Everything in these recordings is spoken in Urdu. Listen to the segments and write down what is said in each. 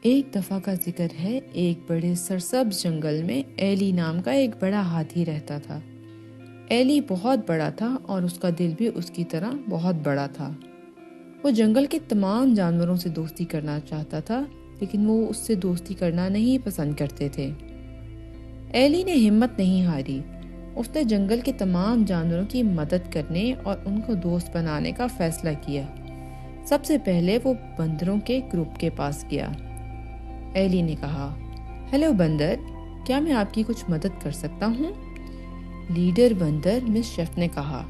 ایک دفعہ کا ذکر ہے، ایک بڑے سرسبز جنگل میں ایلی نام کا ایک بڑا ہاتھی رہتا تھا۔ ایلی بہت بڑا تھا اور اس کا دل بھی اس کی طرح بہت بڑا تھا۔ وہ جنگل کے تمام جانوروں سے دوستی کرنا چاہتا تھا، لیکن وہ اس سے دوستی کرنا نہیں پسند کرتے تھے۔ ایلی نے ہمت نہیں ہاری۔ اس نے جنگل کے تمام جانوروں کی مدد کرنے اور ان کو دوست بنانے کا فیصلہ کیا۔ سب سے پہلے وہ بندروں کے گروپ کے پاس گیا۔ ایلی نے کہا، ہیلو بندر، کیا میں آپ کی کچھ مدد کر سکتا ہوں؟ لیڈر بندر مس شیف نے کہا،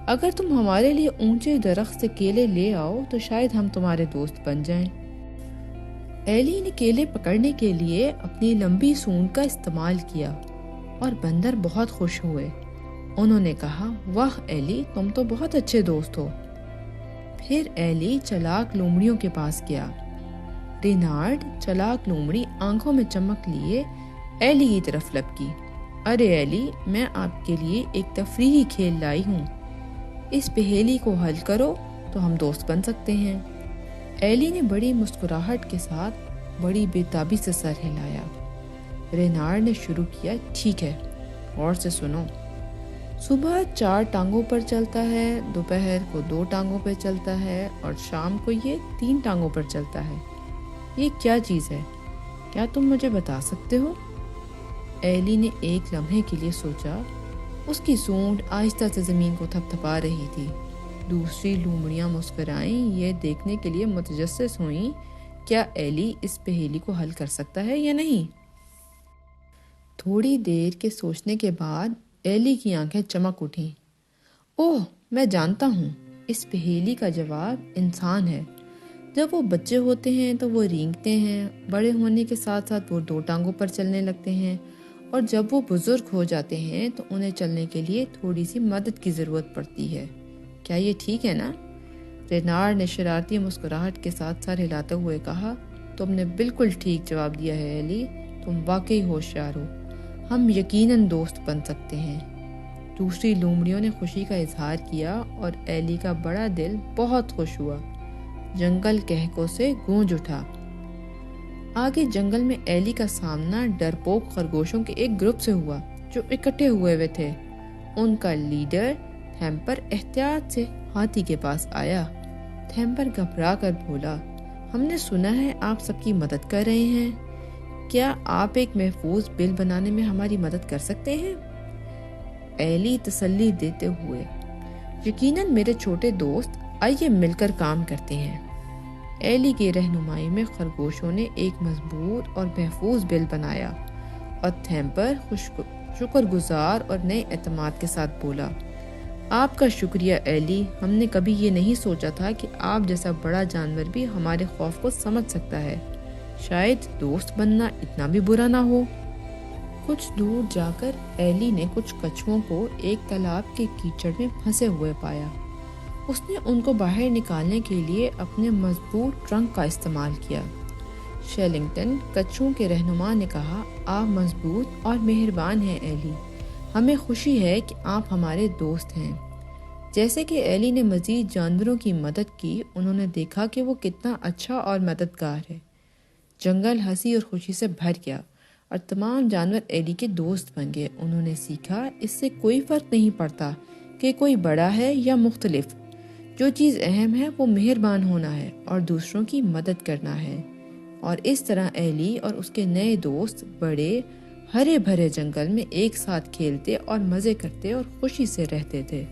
اگر تم ہمارے لیے اونچے درخت سے کیلے لے آؤ تو شاید ہم تمہارے دوست بن جائیں۔ ایلی نے کیلے پکڑنے کے لیے اپنی لمبی سونڈ کا استعمال کیا اور بندر بہت خوش ہوئے۔ انہوں نے کہا، واہ ایلی، تم تو بہت اچھے دوست ہو۔ پھر ایلی چلاک لومڑیوں کے پاس گیا۔ رینارڈ چلاک لومڑی آنکھوں میں چمک لیے ایلی کی طرف لپکی۔ ارے ایلی، میں آپ کے لیے ایک تفریحی کھیل لائی ہوں۔ اس پہیلی کو حل کرو تو ہم دوست بن سکتے ہیں۔ ایلی نے بڑی مسکراہٹ کے ساتھ بڑی بےتابی سے سر ہلایا۔ رینارڈ نے شروع کیا، ٹھیک ہے، غور سے سنو۔ صبح 4 ٹانگوں پر چلتا ہے، دوپہر کو 2 ٹانگوں پر چلتا ہے اور شام کو یہ 3 ٹانگوں پر چلتا ہے۔ یہ کیا چیز ہے؟ کیا تم مجھے بتا سکتے ہو؟ ایلی نے ایک لمحے کے لیے سوچا۔ اس کی سونڈ آہستہ سے زمین کو تھپتھپا رہی تھی۔ دوسری لومڑیاں مسکرائیں، یہ دیکھنے کے لیے متجسس ہوئیں کیا ایلی اس پہیلی کو حل کر سکتا ہے یا نہیں۔ تھوڑی دیر کے سوچنے کے بعد ایلی کی آنکھیں چمک اٹھیں۔ اوہ، میں جانتا ہوں، اس پہیلی کا جواب انسان ہے۔ جب وہ بچے ہوتے ہیں تو وہ رینگتے ہیں، بڑے ہونے کے ساتھ ساتھ وہ 2 ٹانگوں پر چلنے لگتے ہیں، اور جب وہ بزرگ ہو جاتے ہیں تو انہیں چلنے کے لیے تھوڑی سی مدد کی ضرورت پڑتی ہے۔ کیا یہ ٹھیک ہے نا؟ رینارڈ نے شرارتی مسکراہٹ کے ساتھ سر ہلاتے ہوئے کہا، تم نے بالکل ٹھیک جواب دیا ہے ایلی، تم واقعی ہوشیار ہو، ہم یقیناً دوست بن سکتے ہیں۔ دوسری لومڑیوں نے خوشی کا اظہار کیا اور ایلی کا بڑا دل بہت خوش ہوا۔ جنگل کہکوں سے گونج اٹھا۔ آگے جنگل میں ایلی کا سامنا ڈرپوک خرگوشوں کے ایک گروپ سے ہوا جو اکٹھے ہوئے تھے۔ ان کا لیڈر تھیمپر احتیاط سے ہاتھی کے پاس آیا۔ تھیمپر گھبرا کر بولا، ہم نے سنا ہے آپ سب کی مدد کر رہے ہیں، کیا آپ ایک محفوظ بل بنانے میں ہماری مدد کر سکتے ہیں؟ ایلی تسلی دیتے ہوئے، یقیناً میرے چھوٹے دوست، آئیے مل کر کام کرتے ہیں۔ ایلی کی رہنمائی میں خرگوشوں نے ایک مضبوط اور محفوظ بل بنایا اور تھیمپر شکر گزار اور نئے اعتماد کے ساتھ بولا، آپ کا شکریہ ایلی، ہم نے کبھی یہ نہیں سوچا تھا کہ آپ جیسا بڑا جانور بھی ہمارے خوف کو سمجھ سکتا ہے، شاید دوست بننا اتنا بھی برا نہ ہو۔ کچھ دور جا کر ایلی نے کچھ کچھووں کو ایک تالاب کے کیچڑ میں پھنسے ہوئے پایا۔ اس نے ان کو باہر نکالنے کے لیے اپنے مضبوط ٹرنک کا استعمال کیا۔ شیلنگٹن کچھووں کے رہنما نے کہا، آپ مضبوط اور مہربان ہیں ایلی، ہمیں خوشی ہے کہ آپ ہمارے دوست ہیں۔ جیسے کہ ایلی نے مزید جانوروں کی مدد کی، انہوں نے دیکھا کہ وہ کتنا اچھا اور مددگار ہے۔ جنگل ہنسی اور خوشی سے بھر گیا اور تمام جانور ایلی کے دوست بن گئے۔ انہوں نے سیکھا، اس سے کوئی فرق نہیں پڑتا کہ کوئی بڑا ہے یا مختلف، جو چیز اہم ہے وہ مہربان ہونا ہے اور دوسروں کی مدد کرنا ہے۔ اور اس طرح ایلی اور اس کے نئے دوست بڑے ہرے بھرے جنگل میں ایک ساتھ کھیلتے اور مزے کرتے اور خوشی سے رہتے تھے۔